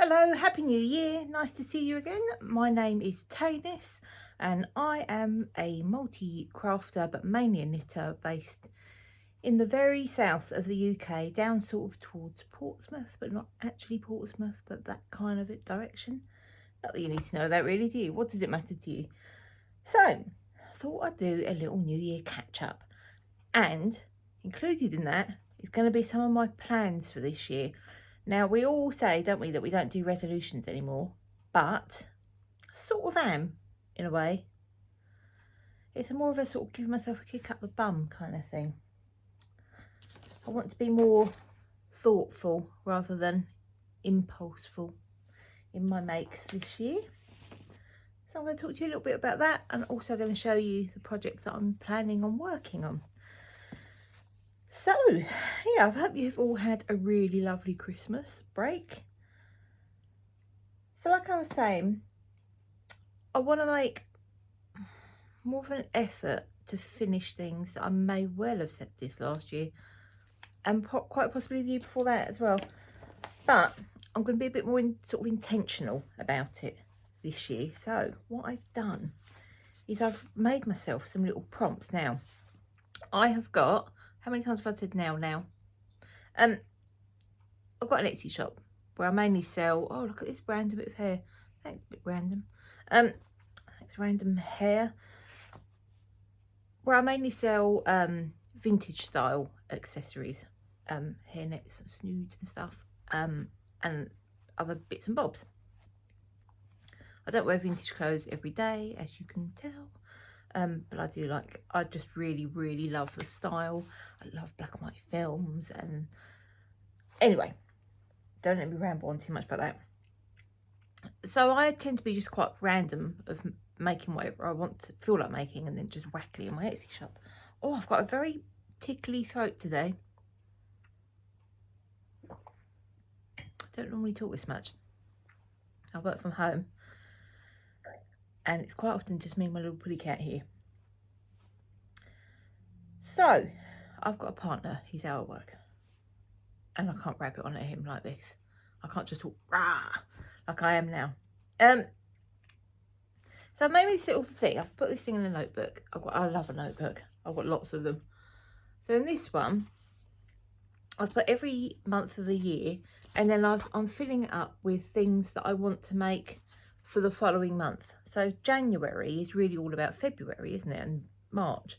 Hello, Happy New Year. Nice to see you again. My name is Tanis and I am a multi-crafter but mainly a knitter based in the very south of the UK, down sort of towards Portsmouth, but not actually Portsmouth, but that kind of direction. Not that you need to know that really, do you? What does it matter to you? So, I thought I'd do a little New Year catch up, and included in that is going to be some of my plans for this year. Now, we all say, don't we, that we don't do resolutions anymore, but sort of am, in a way. It's more of a sort of give myself a kick up the bum kind of thing. I want to be more thoughtful rather than impulseful in my makes this year. So I'm going to talk to you a little bit about that, and also going to show you the projects that I'm planning on working on. So, yeah, I hope you've all had a really lovely Christmas break. So like I was saying, I want to make more of an effort to finish things that I may well have said this last year, and quite possibly the year before that as well. But I'm going to be a bit more sort of intentional about it this year. So what I've done is I've made myself some little prompts. Now, I have got... How many times have I said now? I've got an Etsy shop where I mainly sell... Oh, look at this random bit of hair. Thanks, a bit random. Thanks, random hair. Where I mainly sell vintage style accessories, hair nets and snoods and stuff, and other bits and bobs. I don't wear vintage clothes every day, as you can tell. But I do I just really love the style. I love black and white films, and anyway, don't let me ramble on too much about that. So I tend to be just quite random of making whatever I want to feel like making, and then just whack it in my Etsy shop. Oh, I've got a very tickly throat today. I don't normally talk this much. I work from home, and it's quite often just me and my little putty cat here. So, I've got a partner, he's out at work, and I can't wrap it on at him like this. I can't just talk rah like I am now. So I made this little thing. I've put this thing in a notebook. I love a notebook. I've got lots of them. So in this one, I've put every month of the year, and then I'm filling it up with things that I want to make for the following month. So January is really all about February, isn't it? And March.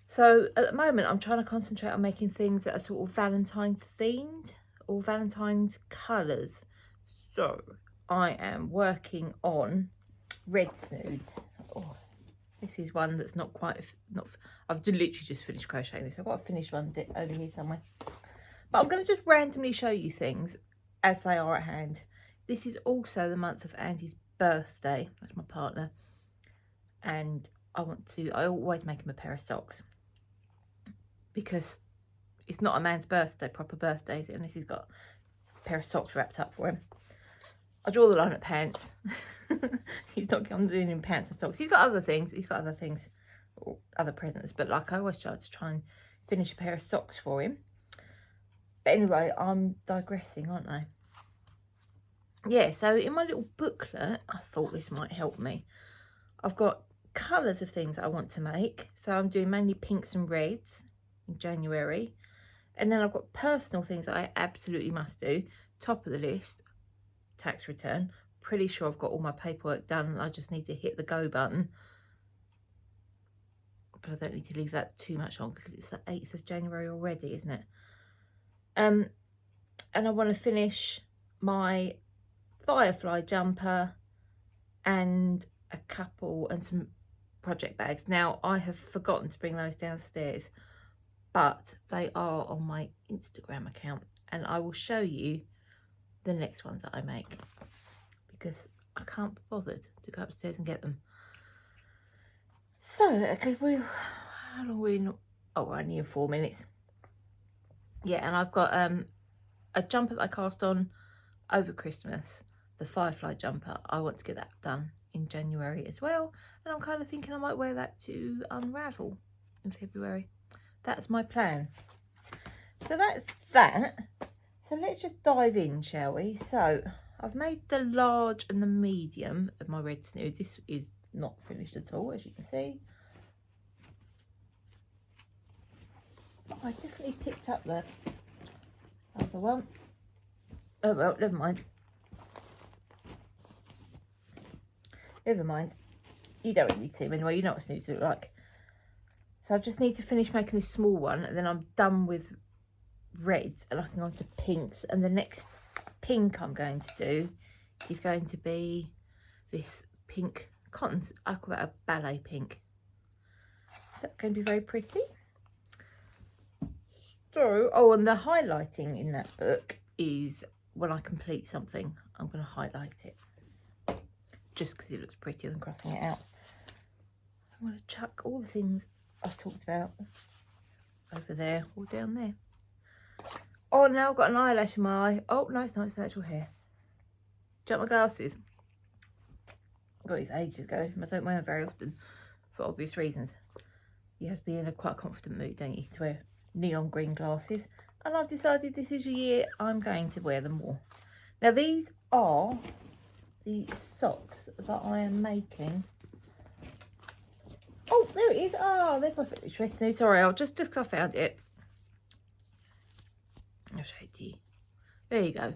So at the moment, I'm trying to concentrate on making things that are sort of Valentine's themed or Valentine's colours. So I am working on red snoods. Oh, this is one that's not quite, I've literally just finished crocheting this. I've got a finished one over here somewhere. But I'm going to just randomly show you things as they are at hand. This is also the month of Andy's birthday. That's my partner. And I always make him a pair of socks, because it's not a man's birthday, proper birthdays, unless he's got a pair of socks wrapped up for him. I draw the line at pants. I'm doing him pants and socks. He's got other things. Or other presents. But I always try and finish a pair of socks for him. But anyway, I'm digressing, aren't I? Yeah, so in my little booklet, I thought this might help me. I've got colours of things I want to make. So I'm doing mainly pinks and reds in January. And then I've got personal things that I absolutely must do. Top of the list, tax return. Pretty sure I've got all my paperwork done. I just need to hit the go button. But I don't need to leave that too much on, because it's the 8th of January already, isn't it? And I want to finish my Firefly jumper and some project bags. Now, I have forgotten to bring those downstairs, but they are on my Instagram account, and I will show you the next ones that I make, because I can't be bothered to go upstairs and get them. So, okay, how long are we in? Oh, we're only in 4 minutes. Yeah, and I've got a jumper that I cast on over Christmas, the Firefly jumper. I want to get that done in January as well, and I'm kind of thinking I might wear that to Unravel in February. That's my plan. So that's that. So let's just dive in, shall we? So I've made the large and the medium of my red snoods. This is not finished at all, as you can see. But I definitely picked up the other one. Oh well, never mind. Never mind. You don't really need to see them anyway. You know what snoods look like. So I just need to finish making this small one, and then I'm done with reds, and I can go on to pinks. And the next pink I'm going to do is going to be this pink cotton. I call that a ballet pink. That's going to be very pretty. So, oh, and the highlighting in that book is when I complete something, I'm going to highlight it. Just because it looks prettier than crossing it out. I'm going to chuck all the things I've talked about over there, all down there. Oh, now I've got an eyelash in my eye. Oh, no, it's not. It's actual hair. Do you want my glasses? I got these ages ago. I don't wear them very often for obvious reasons. You have to be in a quite confident mood, don't you, to wear neon green glasses. And I've decided this is a year I'm going to wear them more. Now, these are the socks that I am making. Oh, there it is. Oh, there's my finished red snood. Sorry, I'll just because I found it. I'll show it to you. There you go.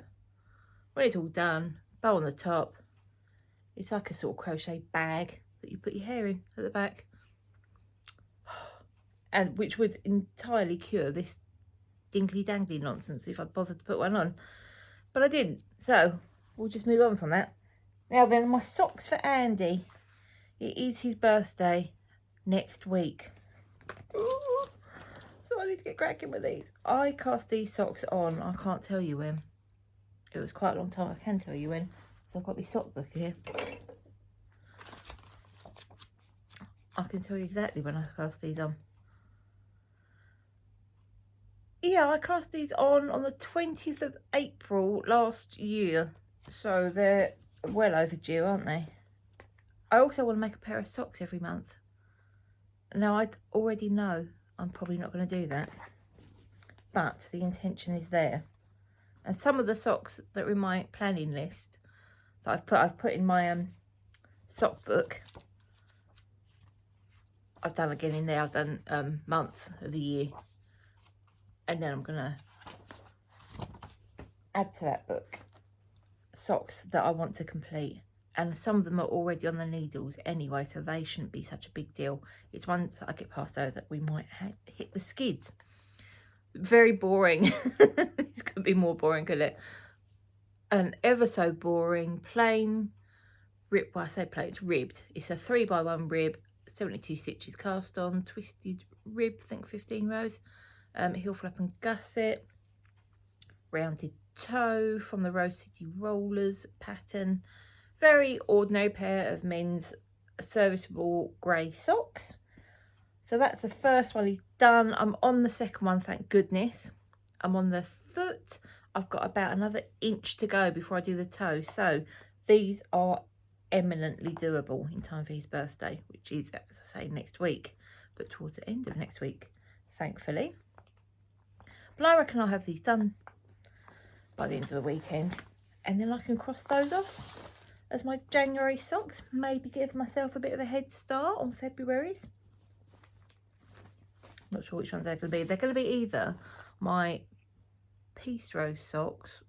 When it's all done, bow on the top. It's like a sort of crochet bag that you put your hair in at the back. And which would entirely cure this dingly dangly nonsense if I bothered to put one on. But I didn't. So we'll just move on from that. Now then, my socks for Andy. It is his birthday next week. Ooh, so I need to get cracking with these. I cast these socks on, I can't tell you when. It was quite a long time, I can tell you when. So I've got my sock book here. I can tell you exactly when I cast these on. Yeah, I cast these on the 20th of April last year. So they're well overdue, aren't they? I also want to make a pair of socks every month. Now, I already know I'm probably not going to do that. But the intention is there. And some of the socks that are in my planning list that I've put in my sock book. I've done again in there. I've done months of the year. And then I'm going to add to that book socks that I want to complete. And some of them are already on the needles anyway, so they shouldn't be such a big deal. It's once I get past those that we might hit the skids. Very boring. It's going to be more boring, could it? And ever so boring, plain, well, I say plain, it's ribbed. It's a 3x1 rib, 72 stitches cast on, twisted rib, I think 15 rows. Heel flap and gusset, rounded toe from the Rose City Rollers pattern. Very ordinary pair of men's serviceable grey socks. So that's the first one he's done. I'm on the second one, thank goodness. I'm on the foot. I've got about another inch to go before I do the toe. So these are eminently doable in time for his birthday, which is, as I say, next week, but towards the end of next week, thankfully. But I reckon I'll have these done by the end of the weekend, and then I can cross those off as my January socks. Maybe give myself a bit of a head start on February's. Not sure which ones they're going to be. They're going to be either my Peace Rose socks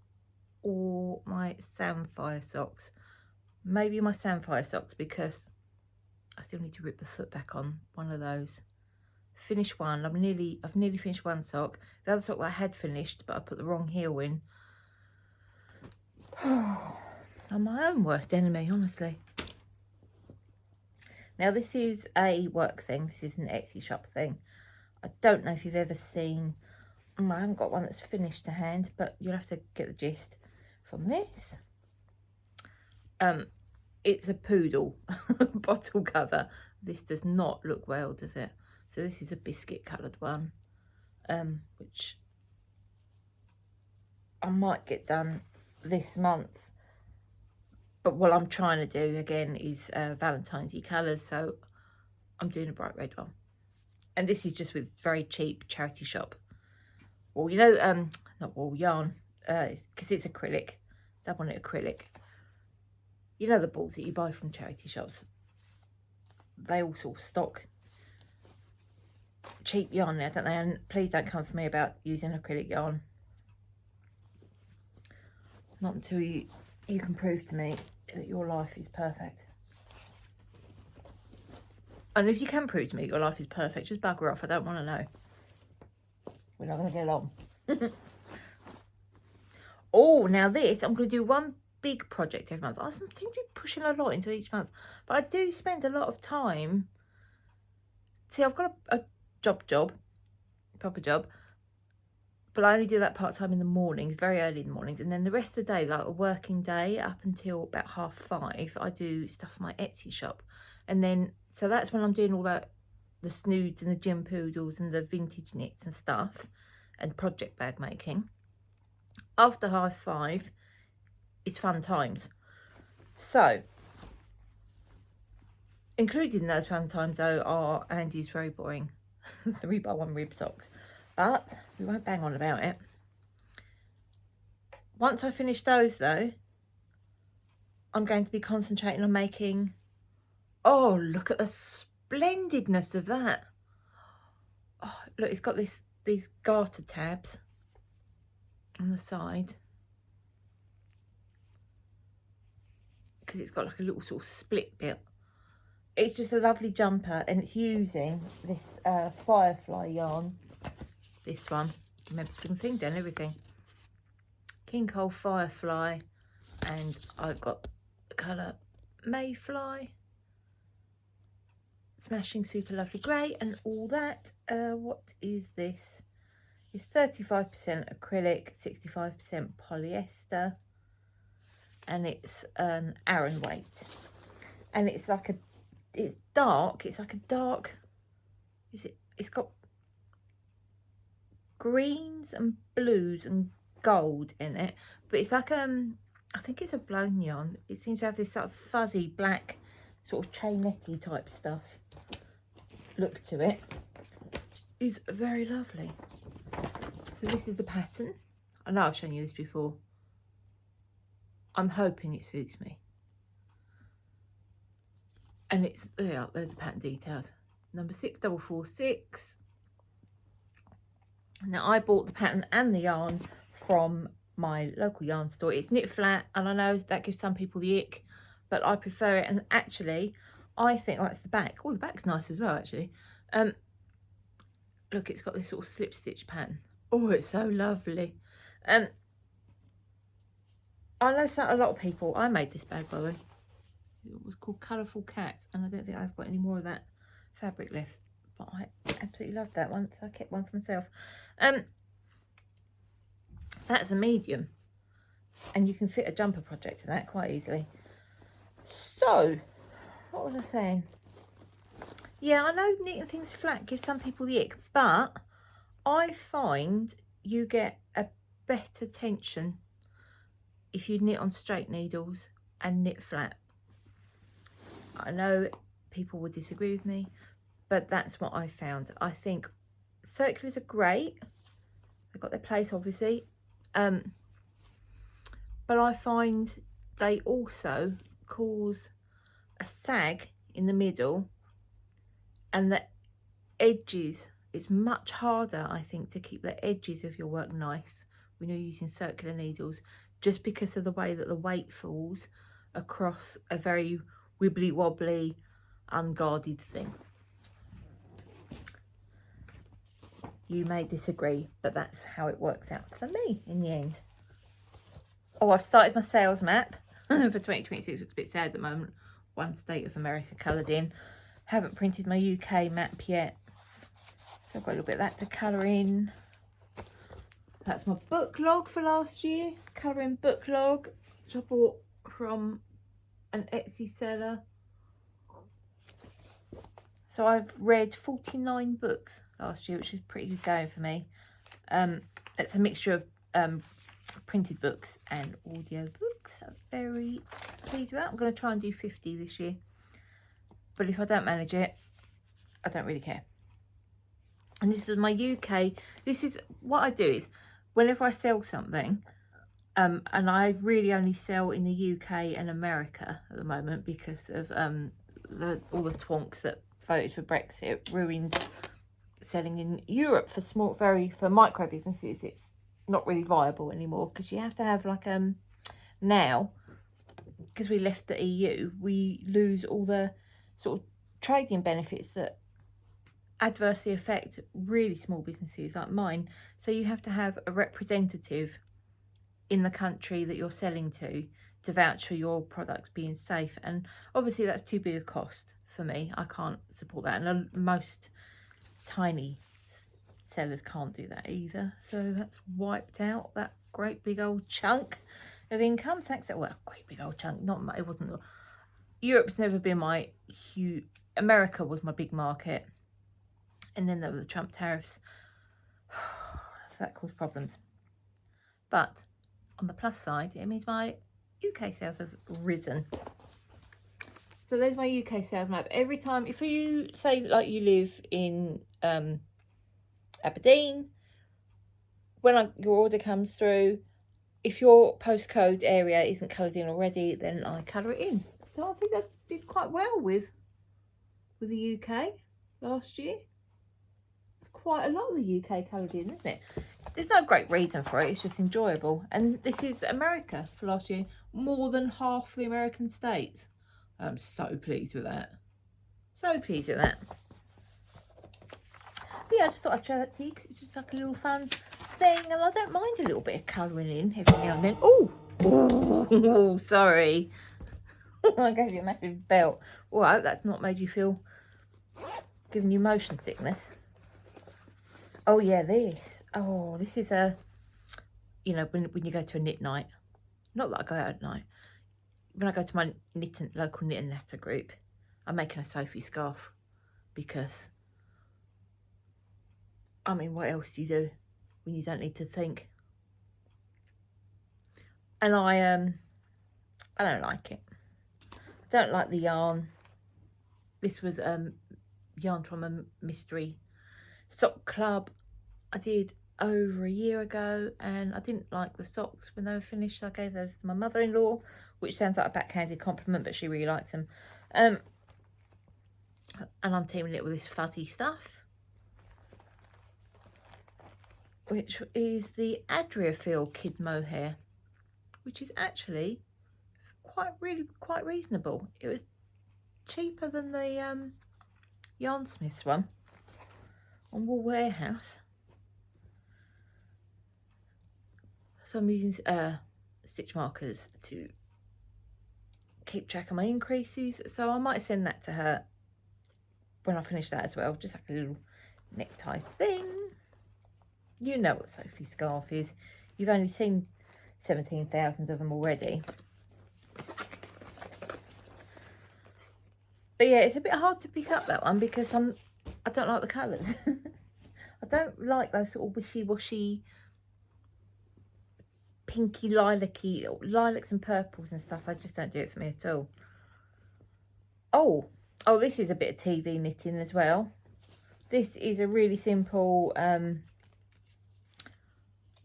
or my Samphire socks. Maybe my Samphire socks, because I still need to rip the foot back on one of those. Finish one. I've nearly finished one sock. The other sock that I had finished, but I put the wrong heel in. I'm my own worst enemy, honestly. Now, this is a work thing. This is an Etsy shop thing. I don't know if you've ever seen... I haven't got one that's finished to hand, but you'll have to get the gist from this. It's a poodle bottle cover. This does not look well, does it? So this is a biscuit coloured one, which I might get done this month. But what I'm trying to do, again, is Valentine's colours. So I'm doing a bright red one. And this is just with very cheap charity shop. Well, you know, not wool, yarn. because it's acrylic, double knit acrylic. You know the balls that you buy from charity shops, they all sort of stock cheap yarn now, don't they? And please don't come for me about using acrylic yarn. Not until you can prove to me that your life is perfect. And if you can prove to me your life is perfect, just bugger off. I don't want to know. We're not going to get along. Oh, now this, I'm going to do one big project every month. I seem to be pushing a lot into each month. But I do spend a lot of time. See, I've got a proper job. But I only do that part-time in the mornings, very early in the mornings. And then the rest of the day, like a working day, up until about 5:30, I do stuff for my Etsy shop. And then, so that's when I'm doing all that, the snoods and the gem poodles and the vintage knits and stuff, and project bag making. After 5:30, it's fun times. So, included in those fun times, though, are Andy's very boring 3x1 rib socks. But we won't bang on about it. Once I finish those, though, I'm going to be concentrating on making... Oh, look at the splendidness of that. Oh, look, it's got these garter tabs on the side. Because it's got like a little sort of split bit. It's just a lovely jumper, and it's using this Firefly yarn. This one, remember spring thing down everything. King Cole Firefly, and I've got the colour Mayfly. Smashing super lovely grey and all that. What is this? It's 35% acrylic, 65% polyester, and it's an Aran weight. And it's like a, it's dark. It's like a dark. It's got greens and blues and gold in it, but it's like I think it's a blown yarn. It seems to have this sort of fuzzy black sort of chainetty type stuff look to it. Is very lovely. So this is the pattern. I know I've shown you this before. I'm hoping it suits me. And it's there's the pattern details. Number 6446. Now, I bought the pattern and the yarn from my local yarn store. It's knit flat, and I know that gives some people the ick, but I prefer it. And actually, I think that's the back. Oh, the back's nice as well, actually. Look, it's got this sort of slip stitch pattern. Oh, it's so lovely. I know a lot of people. I made this bag, by the way. It was called Colourful Cats, and I don't think I've got any more of that fabric left. But I absolutely loved that one, so I kept one for myself. That's a medium, and you can fit a jumper project in that quite easily. So, what was I saying? Yeah, I know knitting things flat gives some people the ick, but I find you get a better tension if you knit on straight needles and knit flat. I know people will disagree with me, but that's what I found. I think circulars are great. They've got their place, obviously. But I find they also cause a sag in the middle, and the edges, it's much harder, I think, to keep the edges of your work nice when you're using circular needles, just because of the way that the weight falls across a very wibbly wobbly, unguarded thing. You may disagree, but that's how it works out for me in the end. Oh, I've started my sales map for 2026. Looks a bit sad at the moment. One state of America coloured in. Haven't printed my UK map yet. So I've got a little bit of that to colour in. That's my book log for last year. Colouring book log, which I bought from an Etsy seller. So I've read 49 books last year, which is pretty good going for me. It's a mixture of printed books and audio books. I'm very pleased with that. I'm going to try and do 50 this year. But if I don't manage it, I don't really care. And this is my UK. This is what I do is whenever I sell something, And I really only sell in the UK and America at the moment because of all the twonks that voted for Brexit ruined selling in Europe for micro businesses. It's not really viable anymore because you have to have like now, because we left the EU, we lose all the sort of trading benefits that adversely affect really small businesses like mine. So you have to have a representative in the country that you're selling to vouch for your products being safe, and obviously that's too big a cost for me. I can't support that, and most tiny sellers can't do that either. So that's wiped out that great big old chunk of income. Thanks. Well, great big old chunk. It wasn't. Europe's never been my huge. America was my big market, and then there were the Trump tariffs. So that caused problems. But on the plus side, it means my UK sales have risen. So there's my UK sales map. Every time, if you say like you live in Aberdeen, when your order comes through, if your postcode area isn't coloured in already, then I colour it in. So I think I did quite well with the UK last year. It's quite a lot of the UK coloured in, isn't it? There's no great reason for it, it's just enjoyable. And this is America for last year, more than half the American states. I'm so pleased with that. So pleased with that. But yeah, I just thought I'd share that to you because it's just like a little fun thing, and I don't mind a little bit of colouring in every now and then. Oh, sorry. I gave you a massive belt. Well, I hope that's not made you feel, giving you motion sickness. Oh yeah, this. Oh, this is a, you know, when you go to a knit night. Not that I go out at night. When I go to my local knit and natter group, I'm making a Sophie scarf because, I mean, what else do you do when you don't need to think? And I don't like it. I don't like the yarn. This was yarn from a mystery sock club I did over a year ago, and I didn't like the socks when they were finished, so I gave those to my mother-in-law, which sounds like a backhanded compliment, but she really likes them. And I'm teaming it with this fuzzy stuff, which is the Adriafil Kid Mohair, which is actually quite reasonable. It was cheaper than the Yarnsmiths one on Wool Warehouse. So I'm using stitch markers to keep track of my increases. So I might send that to her when I finish that as well. Just like a little necktie thing. You know what Sophie's scarf is. You've only seen 17,000 of them already. But yeah, it's a bit hard to pick up that one because I don't like the colours. I don't like those sort of wishy-washy, pinky lilac-y, lilacs and purples and stuff. I just don't do it for me at all. Oh, this is a bit of TV knitting as well. This is a really simple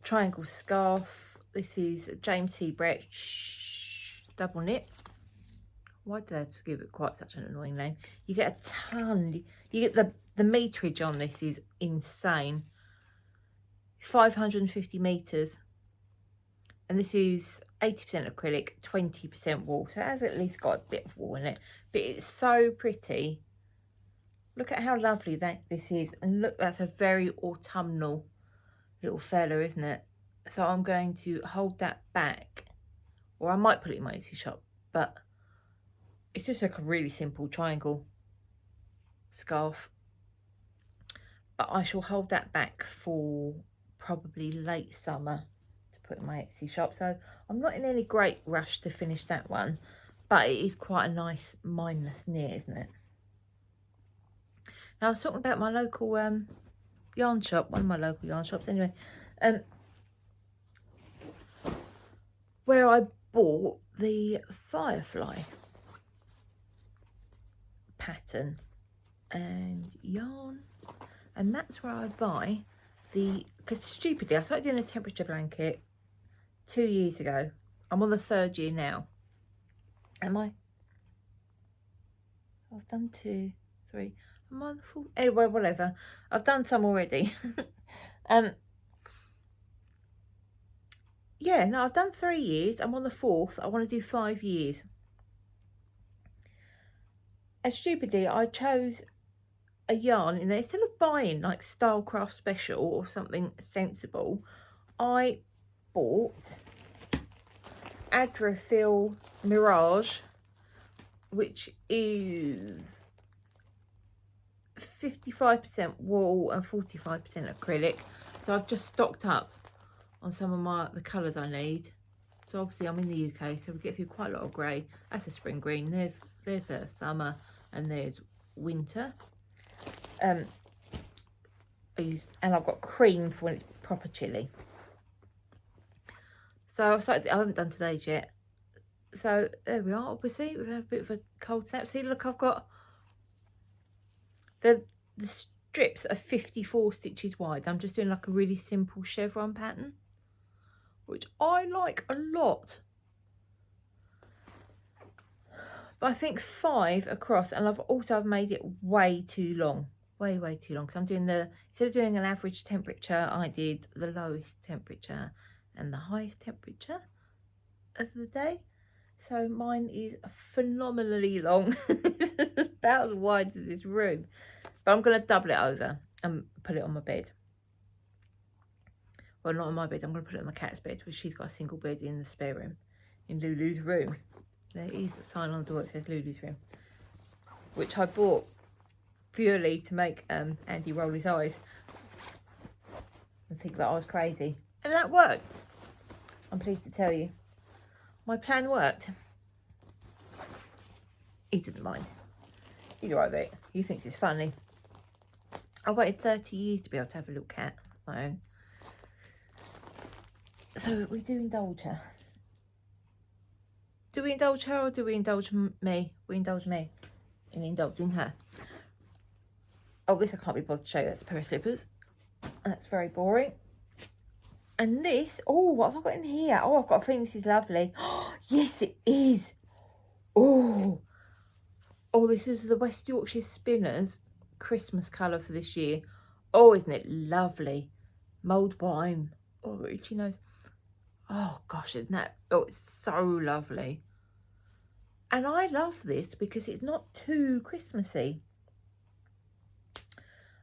triangle scarf. This is James C. Brett double knit. Why did I give it quite such an annoying name? You get a ton. You get the meterage on this is insane. 550 meters. And this is 80% acrylic, 20% wool. So it has at least got a bit of wool in it. But it's so pretty. Look at how lovely this is. And look, that's a very autumnal little fella, isn't it? So I'm going to hold that back. Or I might put it in my Etsy shop. But it's just like a really simple triangle scarf. But I shall hold that back for probably late summer to put in my Etsy shop. So I'm not in any great rush to finish that one. But it is quite a nice mindless knit, isn't it? Now I was talking about my local yarn shop, one of my local yarn shops anyway. Where I bought the Firefly pattern and yarn, and that's where I buy because stupidly I started doing a temperature blanket 2 years ago. I'm on the 3rd year now. Am I? I've done 2, 3. Am I on the 4th? Anyway, whatever. I've done some already. Yeah, no, I've done 3 years. I'm on the 4th. I want to do 5 years. And stupidly, I chose a yarn in there. Instead of buying like Stylecraft Special or something sensible, I bought Adrofil Mirage, which is 55% wool and 45% acrylic. So I've just stocked up on some of the colours I need. So obviously I'm in the UK, so we get through quite a lot of grey. That's a spring green. There's a summer and there's winter. And I've got cream for when it's proper chilly. So I haven't done today's yet. So there we are. Obviously we've had a bit of a cold snap. See, look, I've got the strips are 54 stitches wide. I'm just doing like a really simple chevron pattern, which I like a lot. But I think 5 across, and I've made it way too long. Way too long. Because I'm doing instead of doing an average temperature, I did the lowest temperature and the highest temperature of the day. So mine is phenomenally long. It's about as wide as this room. But I'm going to double it over and put it on my bed. Well, not on my bed. I'm going to put it on my cat's bed, because she's got a single bed in the spare room, in Lulu's room. There is a sign on the door that says Lulu's room, which I bought purely to make Andy roll his eyes and think that I was crazy. And that worked. I'm pleased to tell you. My plan worked. He doesn't mind. He's alright with it. He thinks it's funny. I waited 30 years to be able to have a little cat of my own. So we do indulge her. Do we indulge her or do we indulge me? We indulge me in indulging her. Oh, this I can't be bothered to show you. That's a pair of slippers. That's very boring. And this, oh, what have I got in here? Oh, I've got a feeling this is lovely. Oh, yes, it is. Oh, this is the West Yorkshire Spinners Christmas colour for this year. Oh, isn't it lovely? Mulled wine. Oh, Richie knows. Oh, gosh, isn't that? Oh, it's so lovely. And I love this because it's not too Christmassy.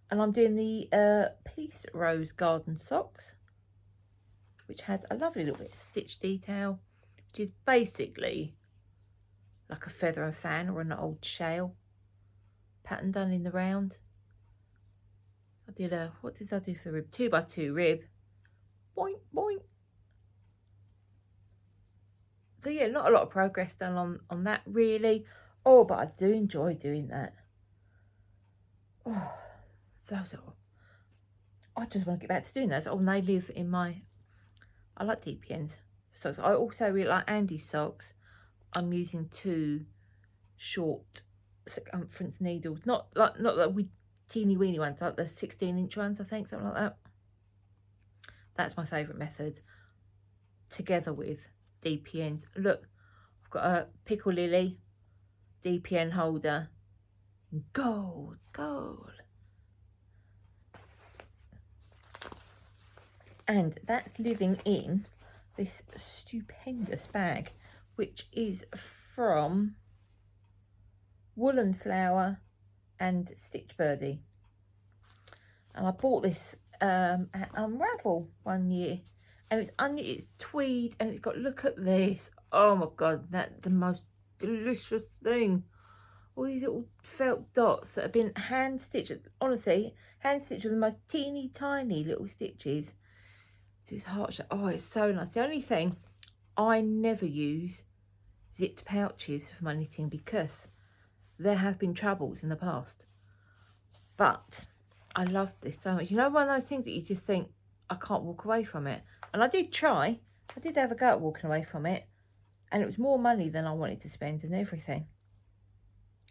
And I'm doing the Peace Rose Garden Socks, which has a lovely little bit of stitch detail, which is basically like a feather and fan or an old shale pattern done in the round. I did what did I do for the rib? 2x2 rib. Boink, boink. So yeah, not a lot of progress done on that really. Oh, but I do enjoy doing that. Oh, those are... I just want to get back to doing those. Oh, and they live in my... I like DPNs socks. I also really like Andy's socks. I'm using 2 short circumference needles. Not the wee teeny weeny ones, like the 16-inch ones, I think, something like that. That's my favourite method. Together with DPNs. Look, I've got a Pickle Lili DPN holder. Gold. And that's living in this stupendous bag, which is from Woolen Flower and Stitch Birdie. And I bought this at Unravel one year. And it's tweed, and it's got, look at this. Oh my God, that's the most delicious thing. All these little felt dots that have been hand stitched. Honestly, hand stitched with the most teeny tiny little stitches. This heart shape. Oh, it's so nice. The only thing, I never use zipped pouches for my knitting because there have been troubles in the past. But I love this so much. You know, one of those things that you just think, I can't walk away from it. And I did try. I did have a go at walking away from it. And it was more money than I wanted to spend and everything.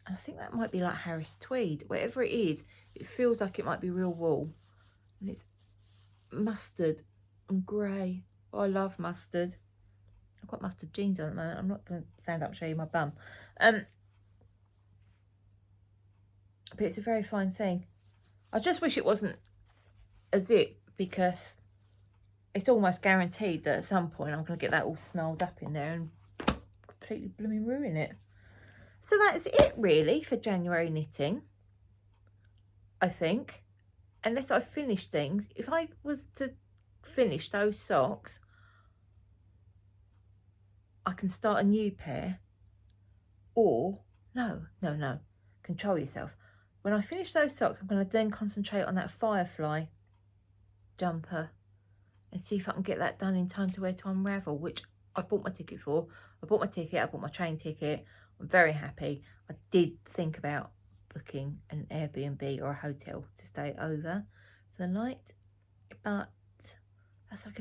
And I think that might be like Harris tweed. Whatever it is, it feels like it might be real wool. And it's mustard and grey. Oh, I love mustard. I've got mustard jeans on at the moment. I'm not going to stand up and show you my bum. But it's a very fine thing. I just wish it wasn't a zip, because it's almost guaranteed that at some point I'm going to get that all snarled up in there and completely blooming ruin it. So that's it really for January knitting, I think. Unless I finish things. If I was to finish those socks, I can start a new pair. Or, no, control yourself. When I finish those socks, I'm going to then concentrate on that Firefly jumper and see if I can get that done in time to wear to Unravel, which I've bought my ticket for. I bought my ticket, I bought my train ticket. I'm very happy. I did think about booking an Airbnb or a hotel to stay over for the night, but that's like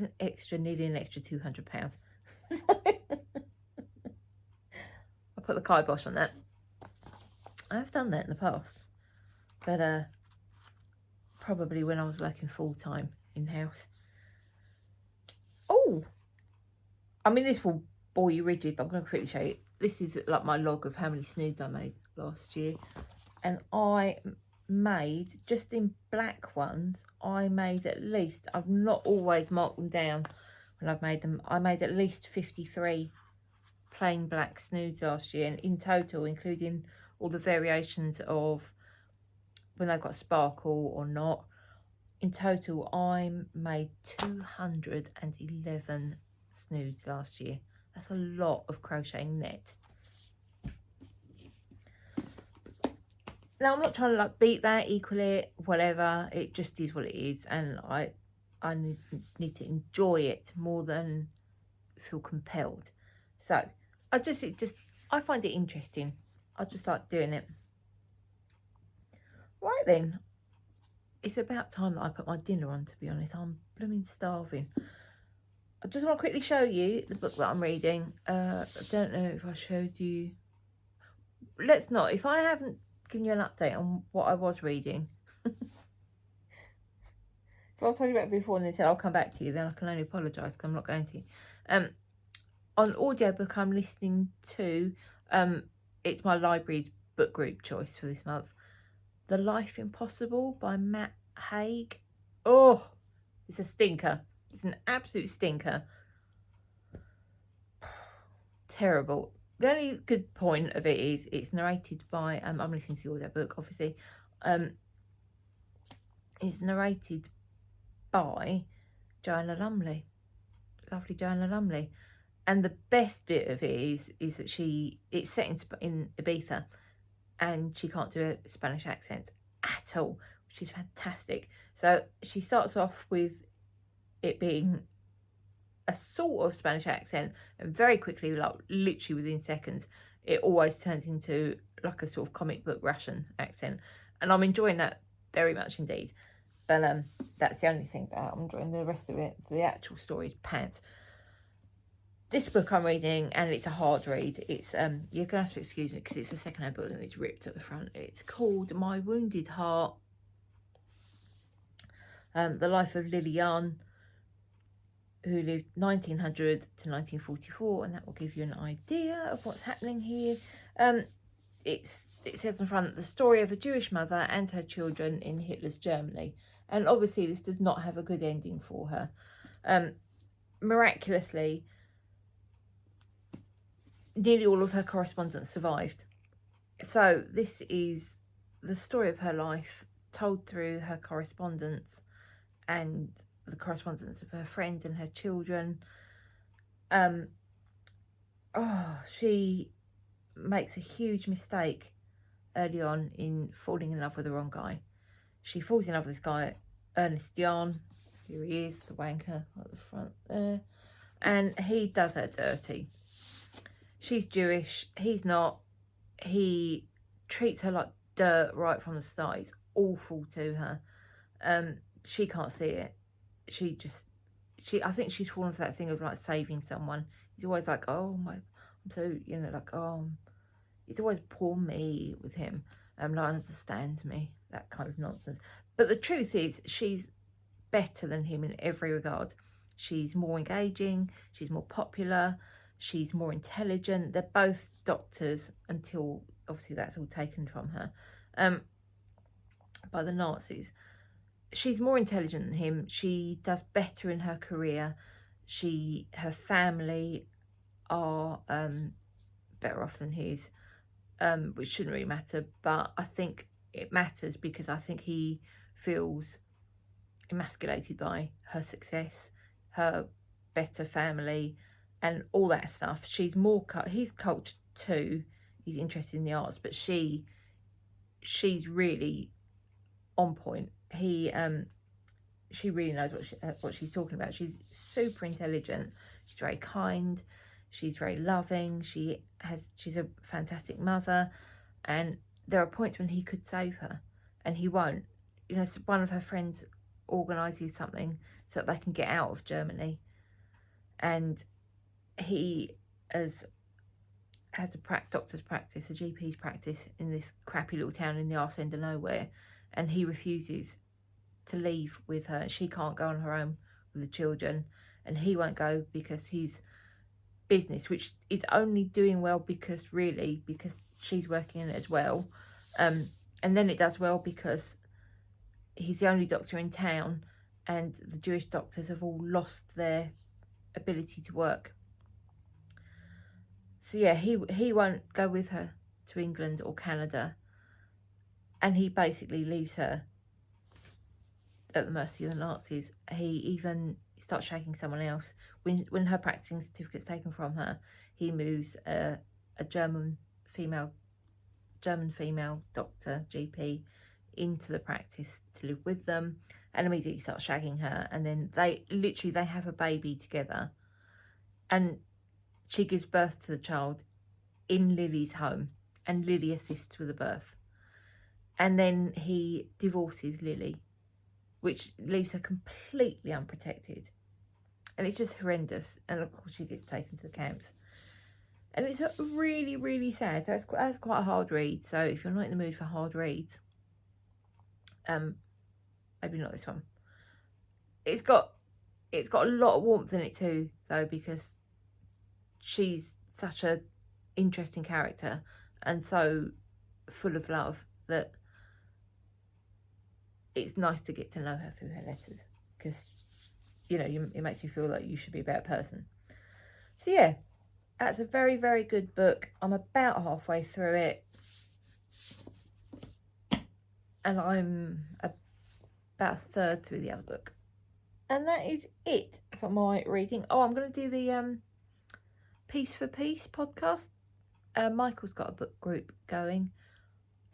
nearly an extra £200. I put the kibosh on that. I've done that in the past, but probably when I was working full-time in-house. Oh, I mean, this will bore you rigid, but I'm going to quickly show you. This is like my log of how many snoods I made last year. And I made, just in black ones, I made at least, I've not always marked them down when I've made them, I made at least 53 plain black snoods last year. And in total, including all the variations of when they've got sparkle or not, in total, I made 211 snoods last year. That's a lot of crocheting net. Now, I'm not trying to like beat that, equal it, whatever. It just is what it is. And I need to enjoy it more than feel compelled. So, I find it interesting. I just like doing it. Right then. It's about time that I put my dinner on, to be honest. I'm blooming starving. I just want to quickly show you the book that I'm reading. I don't know if I showed you. Let's not. If I haven't given you an update on what I was reading. If I've told you about it before and they said I'll come back to you, then I can only apologise because I'm not going to. On audiobook, I'm listening to, it's my library's book group choice for this month. The Life Impossible by Haig. Oh, it's a stinker. It's an absolute stinker. Terrible. The only good point of it is it's narrated by, I'm listening to the audiobook, obviously. It's narrated by Jahn. Lovely Jahn. And the best bit of it is that it's set in Ibiza, and she can't do a Spanish accent at all, which is fantastic. So she starts off with it being a sort of Spanish accent, and very quickly, like literally within seconds, it always turns into like a sort of comic book Russian accent. And I'm enjoying that very much indeed. But that's the only thing that I'm enjoying. The rest of it, the actual story is pants. This book I'm reading, and it's a hard read. It's you're gonna have to excuse me because it's a second-hand book and it's ripped at the front. It's called My Wounded Heart. The life of Lili, who lived 1900 to 1944, and that will give you an idea of what's happening here. It says on the front, the story of a Jewish mother and her children in Hitler's Germany. And obviously this does not have a good ending for her. Miraculously, nearly all of her correspondence survived. So this is the story of her life told through her correspondence and the correspondence of her friends and her children. She makes a huge mistake early on in falling in love with the wrong guy. She falls in love with this guy, Ernest Yarn. Here he is, the wanker at the front there. And he does her dirty. She's Jewish, he's not. He treats her like dirt right from the start. It's awful to her. She can't see it. I think she's fallen for that thing of like saving someone. He's always like, oh my, I'm so, like, oh, it's always poor me with him. Like, understands me, that kind of nonsense. But the truth is, she's better than him in every regard. She's more engaging, she's more popular, She's more intelligent. They're both doctors until obviously that's all taken from her by the Nazis. She's more intelligent than him. She does better in her career. Her family are better off than his, which shouldn't really matter, but I think it matters because I think he feels emasculated by her success, her better family, and all that stuff. She's more he's cultured too. He's interested in the arts, but she's really on point. She really knows what she's talking about. She's super intelligent. She's very kind. She's very loving. She's a fantastic mother, and there are points when he could save her, and he won't. You know, one of her friends organises something so that they can get out of Germany, and he has a doctor's practice, a GP's practice in this crappy little town in the arse end of nowhere, and he refuses to leave with her. She can't go on her own with the children, and he won't go because his business, which is only doing well because she's working in it as well, and then it does well because he's the only doctor in town, and the Jewish doctors have all lost their ability to work. So yeah, he won't go with her to England or Canada, and he basically leaves her at the mercy of the Nazis. He even starts shaking someone else. When her practicing certificate's taken from her, he moves a German female doctor, GP, into the practice to live with them, and immediately starts shagging her, and then they have a baby together, and she gives birth to the child in Lili's home, and Lili assists with the birth. And then he divorces Lili, which leaves her completely unprotected. And it's just horrendous. And of course she gets taken to the camps. And it's really, really sad. So that's quite a hard read. So if you're not in the mood for hard reads, maybe not this one. It's got a lot of warmth in it too, though, because she's such a interesting character and so full of love that it's nice to get to know her through her letters, because it makes you feel like you should be a better person. So yeah, that's a very, very good book. I'm about halfway through it, and I'm about a third through the other book. And that is it for my reading. I'm going to do the Piece for Piece podcast. Michael's got a book group going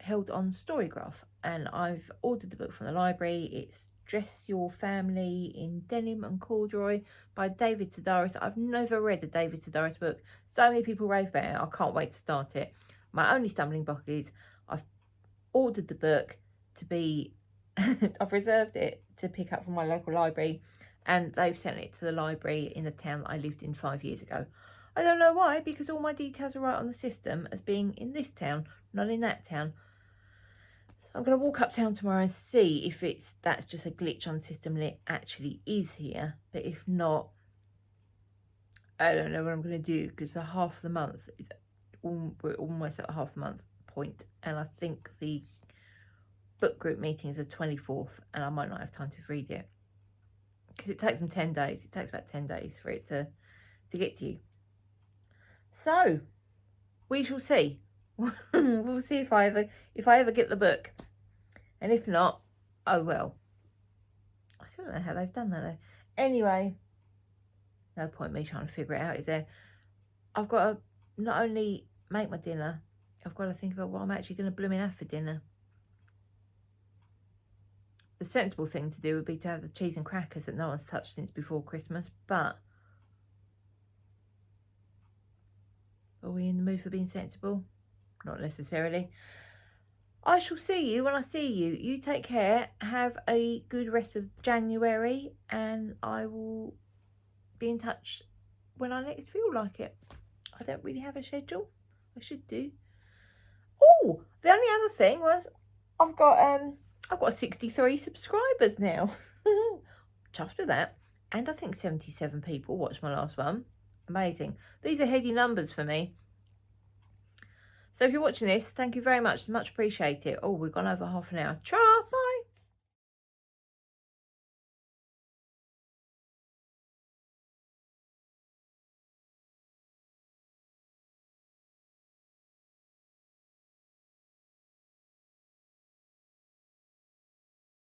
held on Storygraph, and I've ordered the book from the library. It's Dress Your Family in Denim and Corduroy by David Sedaris. I've never read a David Sedaris book. So many people rave about it. I can't wait to start it. My only stumbling block is I've ordered the book to be I've reserved it to pick up from my local library, and they've sent it to the library in the town that I lived in 5 years ago. I don't know why, because all my details are right on the system as being in this town, not in that town. So I'm going to walk uptown tomorrow and see if that's just a glitch on the system and it actually is here. But if not, I don't know what I'm going to do, because the half the month we're almost at a half the month point, and I think the book group meeting is the 24th, and I might not have time to read it because it takes them 10 days. It takes about 10 days for it to get to you. So we shall see. We'll see if I ever get the book, and if not, oh well. I still don't know how they've done that though. Anyway, no point me trying to figure it out, is there? I've got to not only make my dinner, I've got to think about what I'm actually going to blooming have for dinner. The sensible thing to do would be to have the cheese and crackers that no one's touched since before Christmas, but are we in the mood for being sensible? Not necessarily. I shall see you when I see you. You take care. Have a good rest of January, and I will be in touch when I next feel like it. I don't really have a schedule. I should do. Oh, the only other thing was I've got 63 subscribers now. Chuffed with that. And I think 77 people watched my last one. Amazing. These are heady numbers for me. So if you're watching this, thank you very much. Much appreciated. Oh, we've gone over half an hour. Try.